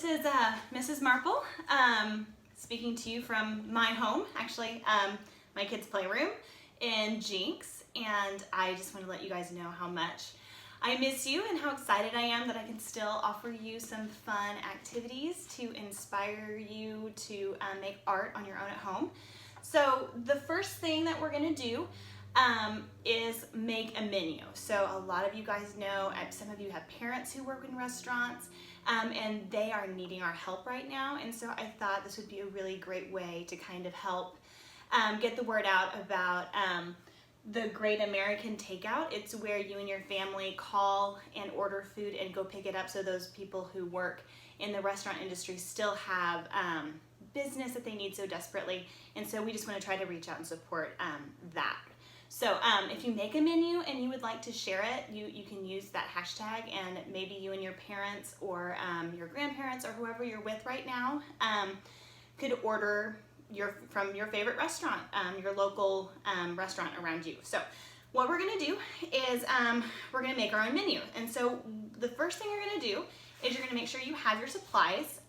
is Mrs. Marple speaking to you from my home, actually, my kids' playroom in Jinx, and I just want to let you guys know how much I miss you and how excited I am that I can still offer you some fun activities to inspire you to make art on your own at home. So the first thing that we're going to do is make a menu. So a lot of you guys know, some of you have parents who work in restaurants, and they are needing our help right now. And so I thought this would be a really great way to kind of help get the word out about the Great American Takeout. It's where you and your family call and order food and go pick it up, so those people who work in the restaurant industry still have business that they need so desperately. And so we just want to try to reach out and support that. So if you make a menu and you would like to share it, you can use that hashtag, and maybe you and your parents or your grandparents or whoever you're with right now could order from your favorite restaurant, your local restaurant around you. So what we're going to do is we're going to make our own menu. And so the first thing you're going to do is you're going to make sure you have your supplies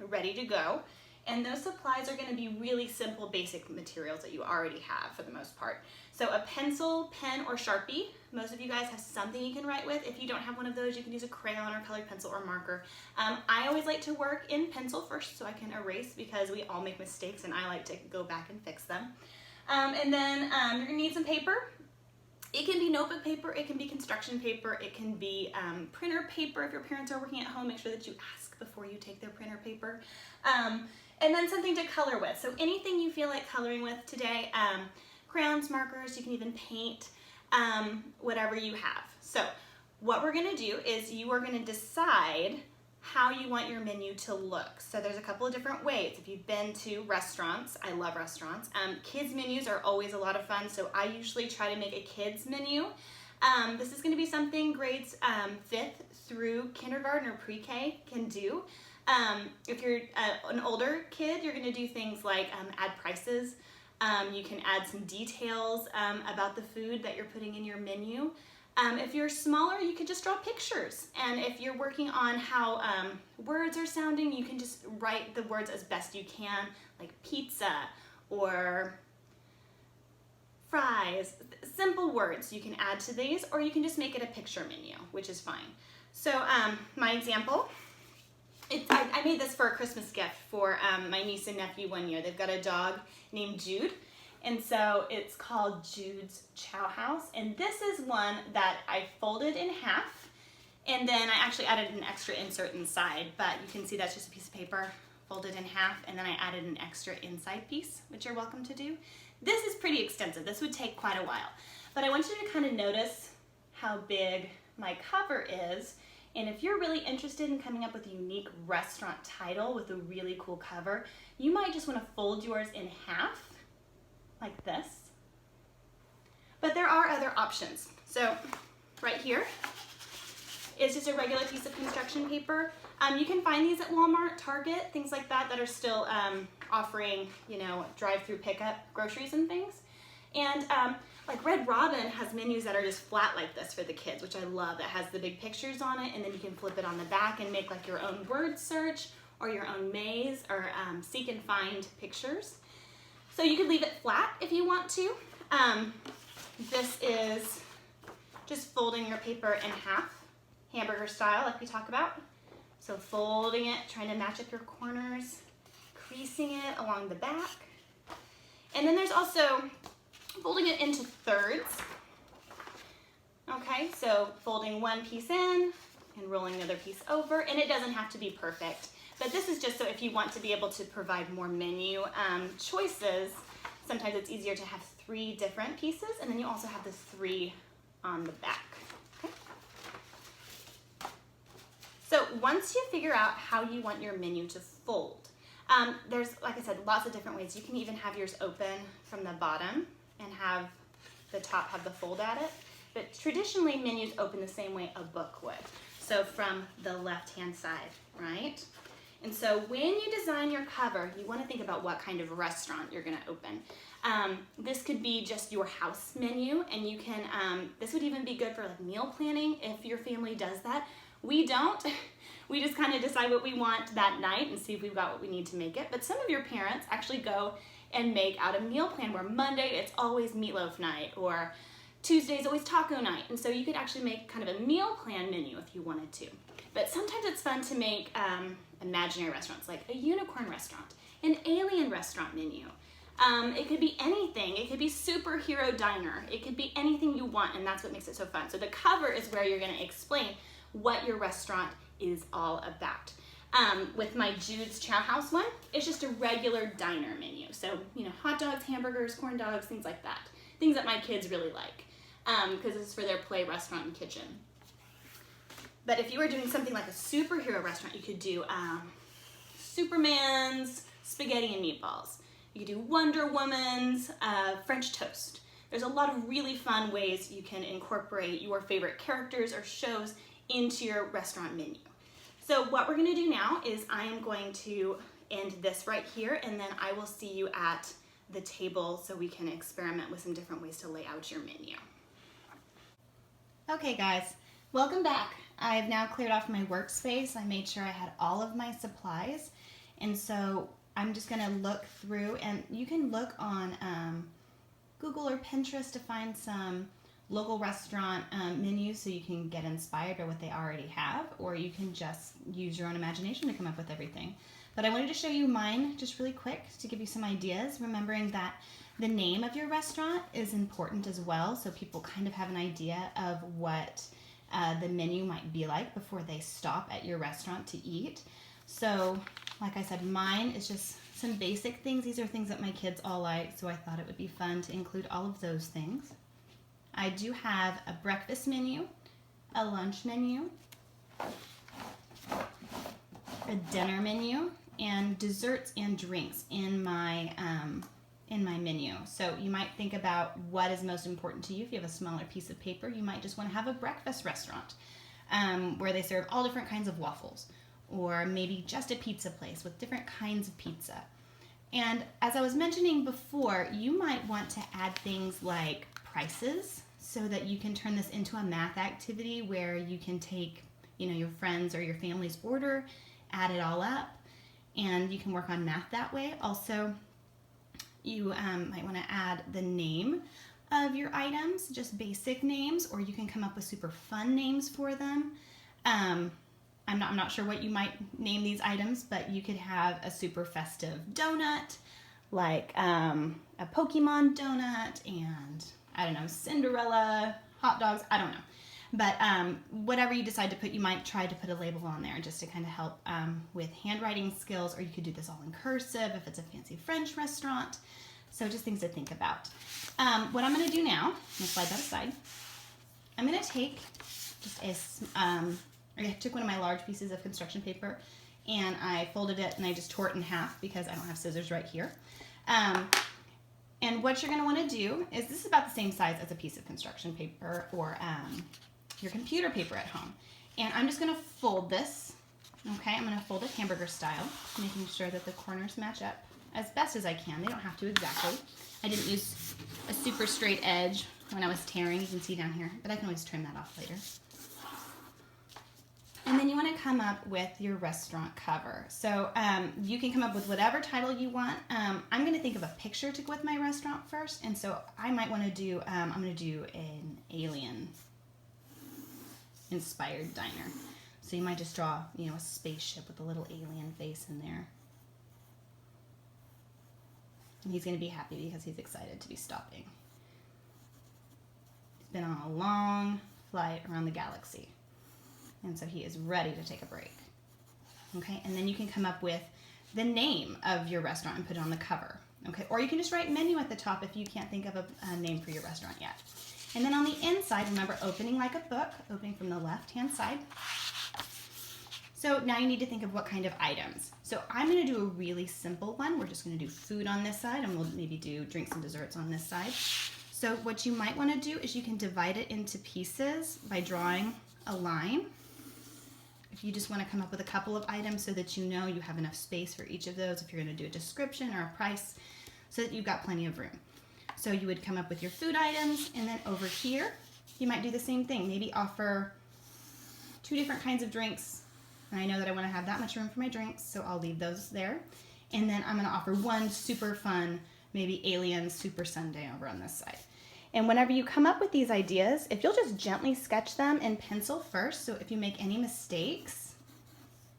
ready to go. And those supplies are going to be really simple, basic materials that you already have for the most part. So a pencil, pen, or Sharpie. Most of you guys have something you can write with. If you don't have one of those, you can use a crayon or colored pencil or marker. I always like to work in pencil first so I can erase, because we all make mistakes and I like to go back and fix them. And then you're going to need some paper. It can be notebook paper, it can be construction paper, it can be printer paper. If your parents are working at home, make sure that you ask before you take their printer paper. And then something to color with. So anything you feel like coloring with today, crayons, markers, you can even paint, whatever you have. So what we're gonna do is you are gonna decide how you want your menu to look. So there's a couple of different ways. If you've been to restaurants, I love restaurants. Kids menus are always a lot of fun, so I usually try to make a kids menu. This is gonna be something grades 5th through kindergarten or pre-K can do. If you're an older kid, you're gonna do things like add prices. You can add some details about the food that you're putting in your menu. If you're smaller, you can just draw pictures. And if you're working on how words are sounding, you can just write the words as best you can, like pizza or fries. Simple words you can add to these, or you can just make it a picture menu, which is fine. So my example, I made this for a Christmas gift for my niece and nephew one year. They've got a dog named Jude, and so it's called Jude's Chow House. And this is one that I folded in half, and then I actually added an extra insert inside, but you can see that's just a piece of paper folded in half, and then I added an extra inside piece, which you're welcome to do. This is pretty extensive. This would take quite a while, but I want you to kind of notice how big my cover is. And if you're really interested in coming up with a unique restaurant title with a really cool cover, you might just want to fold yours in half, like this. But there are other options. So right here is just a regular piece of construction paper. You can find these at Walmart, Target, things like that, that are still offering, drive-through pickup groceries and things. And like Red Robin has menus that are just flat like this for the kids, which I love. That has the big pictures on it, and then you can flip it on the back and make like your own word search or your own maze, or seek and find pictures. So you could leave it flat if you want to. This is just folding your paper in half, hamburger style like we talk about. So folding it, trying to match up your corners, creasing it along the back. And then there's also folding it into thirds. Okay, so folding one piece in and rolling the other piece over, and it doesn't have to be perfect, but this is just so if you want to be able to provide more menu choices, sometimes it's easier to have 3 different pieces, and then you also have the 3 on the back. Okay? So once you figure out how you want your menu to fold, there's, like I said, lots of different ways. You can even have yours open from the bottom and have the top have the fold at it. But traditionally, menus open the same way a book would. So from the left-hand side, right? And so when you design your cover, you want to think about what kind of restaurant you're going to open. This could be just your house menu, and you can, this would even be good for like meal planning if your family does that. We don't. we just kind of decide what we want that night and see if we've got what we need to make it. But some of your parents actually go and make out a meal plan where Monday it's always meatloaf night, or Tuesday is always taco night. And so you could actually make kind of a meal plan menu if you wanted to. But sometimes it's fun to make imaginary restaurants, like a unicorn restaurant, an alien restaurant menu. It could be anything. It could be superhero diner. It could be anything you want, and that's what makes it so fun. So the cover is where you're going to explain what your restaurant is all about. With my Jude's Chow House one, it's just a regular diner menu. So, you know, hot dogs, hamburgers, corn dogs, things like that. Things that my kids really like, because it's for their play restaurant and kitchen. But if you were doing something like a superhero restaurant, you could do Superman's spaghetti and meatballs. You could do Wonder Woman's French toast. There's a lot of really fun ways you can incorporate your favorite characters or shows into your restaurant menu. So what we're gonna do now is I am going to end this right here, and then I will see you at the table so we can experiment with some different ways to lay out your menu. Okay guys, welcome back. I've now cleared off my workspace. I made sure I had all of my supplies, and so I'm just gonna look through, and you can look on Google or Pinterest to find some local restaurant menus so you can get inspired by what they already have, or you can just use your own imagination to come up with everything. But I wanted to show you mine just really quick to give you some ideas, remembering that the name of your restaurant is important as well, so people kind of have an idea of what the menu might be like before they stop at your restaurant to eat. So like I said, mine is just some basic things. These are things that my kids all like, so I thought it would be fun to include all of those things. I do have a breakfast menu, a lunch menu, a dinner menu, and desserts and drinks in my menu. So you might think about what is most important to you. If you have a smaller piece of paper, you might just want to have a breakfast restaurant where they serve all different kinds of waffles, or maybe just a pizza place with different kinds of pizza. And as I was mentioning before, you might want to add things like prices so that you can turn this into a math activity where you can take, you know, your friends or your family's order, add it all up, and you can work on math that way. Also, you might want to add the name of your items, just basic names, or you can come up with super fun names for them. I'm not sure what you might name these items, but you could have a super festive donut, like a Pokemon donut, and I don't know, Cinderella, hot dogs, I don't know. But whatever you decide to put, you might try to put a label on there just to kind of help with handwriting skills, or you could do this all in cursive if it's a fancy French restaurant. So just things to think about. What I'm gonna do now, I'm gonna slide that aside. I'm gonna take just I took one of my large pieces of construction paper and I folded it and I just tore it in half because I don't have scissors right here. And what you're going to want to do is, this is about the same size as a piece of construction paper or your computer paper at home. And I'm just going to fold this, okay? I'm going to fold it hamburger style, making sure that the corners match up as best as I can. They don't have to exactly. I didn't use a super straight edge when I was tearing. You can see down here, but I can always trim that off later. And then you want to come up with your restaurant cover. So you can come up with whatever title you want. I'm going to think of a picture to go with my restaurant first. And so I might want to do, I'm going to do an alien inspired diner. So you might just draw, you know, a spaceship with a little alien face in there. And he's going to be happy because he's excited to be stopping. He's been on a long flight around the galaxy. And so he is ready to take a break. Okay, and then you can come up with the name of your restaurant and put it on the cover. Okay, or you can just write menu at the top if you can't think of a name for your restaurant yet. And then on the inside, remember opening like a book, opening from the left-hand side. So now you need to think of what kind of items. So I'm gonna do a really simple one. We're just gonna do food on this side, and we'll maybe do drinks and desserts on this side. So what you might wanna do is you can divide it into pieces by drawing a line. If you just want to come up with a couple of items so that you know you have enough space for each of those, if you're going to do a description or a price, so that you've got plenty of room. So you would come up with your food items, and then over here, you might do the same thing. Maybe offer 2 different kinds of drinks And I know that I want to have that much room for my drinks, so I'll leave those there. And then I'm going to offer one super fun, maybe alien super sundae over on this side. And whenever you come up with these ideas, if you'll just gently sketch them in pencil first, so if you make any mistakes,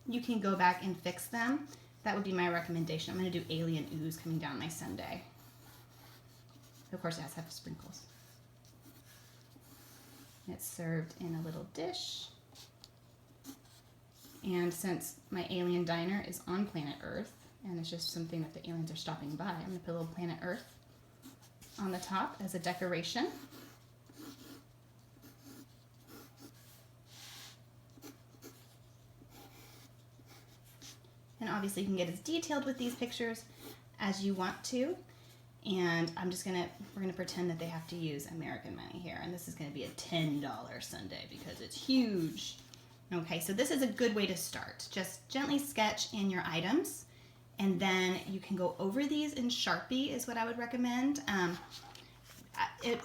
you can go back and fix them. That would be my recommendation. I'm going to do alien ooze coming down my sundae. Of course, it has to have sprinkles. It's served in a little dish. And since my alien diner is on planet Earth, and it's just something that the aliens are stopping by, I'm going to put a little planet Earth on the top as a decoration. And obviously you can get as detailed with these pictures as you want to. And we're gonna pretend that they have to use American money here. And this is gonna be a $10 sundae because it's huge. Okay, so this is a good way to start. Just gently sketch in your items, and then you can go over these in Sharpie is what I would recommend.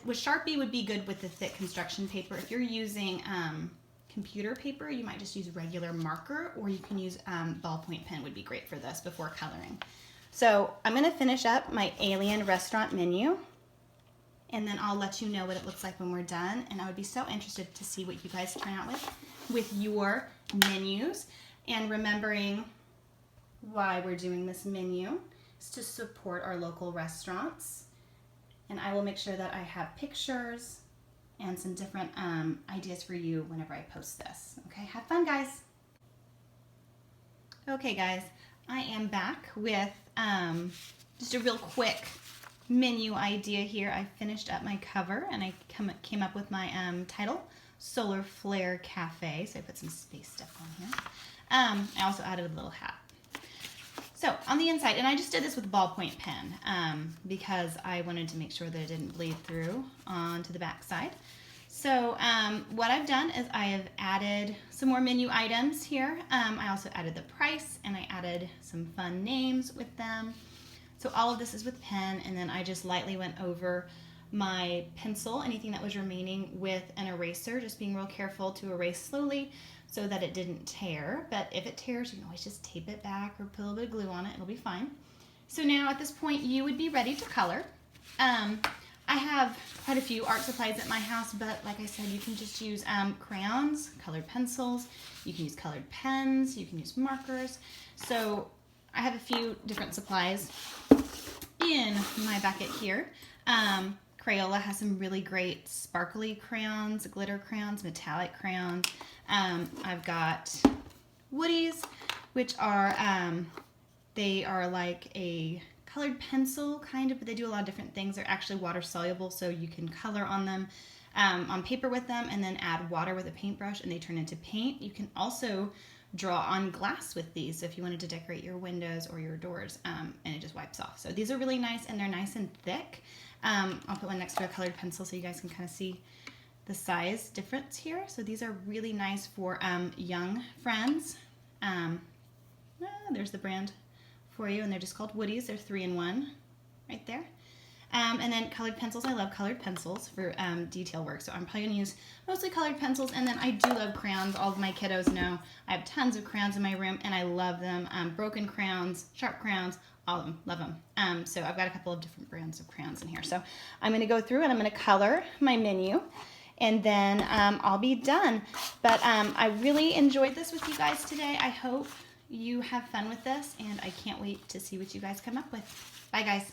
With Sharpie would be good with the thick construction paper. If you're using computer paper, you might just use regular marker, or you can use ballpoint pen would be great for this before coloring. So I'm gonna finish up my alien restaurant menu, and then I'll let you know what it looks like when we're done. And I would be so interested to see what you guys turn out with your menus. And remembering why we're doing this menu is to support our local restaurants. And I will make sure that I have pictures and some different ideas for you whenever I post this. Okay, have fun, guys. Okay, guys, I am back with just a real quick menu idea here. I finished up my cover, and I came up with my title, Solar Flare Cafe. So I put some space stuff on here. I also added a little hat. So on the inside, and I just did this with a ballpoint pen because I wanted to make sure that it didn't bleed through onto the back side. So what I've done is I have added some more menu items here. I also added the price, and I added some fun names with them. So all of this is with pen, and then I just lightly went over my pencil, anything that was remaining, with an eraser, just being real careful to erase slowly so that it didn't tear. But if it tears, you can always just tape it back or put a little bit of glue on it. It'll be fine. So now at this point, you would be ready to color. I have quite a few art supplies at my house, but like I said, you can just use crayons, colored pencils. You can use colored pens. You can use markers. So I have a few different supplies in my bucket here. Crayola has some really great sparkly crayons, glitter crayons, metallic crayons. I've got Woody's, which are, they are like a colored pencil kind of, but they do a lot of different things. They're actually water soluble, so you can color on them, on paper with them, and then add water with a paintbrush, and they turn into paint. You can also draw on glass with these, so if you wanted to decorate your windows or your doors, and it just wipes off. So these are really nice, and they're nice and thick. I'll put one next to a colored pencil so you guys can kind of see the size difference here. So these are really nice for young friends. There's the brand for you, and they're just called Woody's. They're 3-in-1 right there. And then colored pencils. I love colored pencils for detail work, so I'm probably going to use mostly colored pencils. And then I do love crayons. All of my kiddos know I have tons of crayons in my room, and I love them. Broken crayons, sharp crayons, all of them, love them. So I've got a couple of different brands of crayons in here. So I'm going to go through and I'm going to color my menu, and then I'll be done. But I really enjoyed this with you guys today. I hope you have fun with this, and I can't wait to see what you guys come up with. Bye, guys.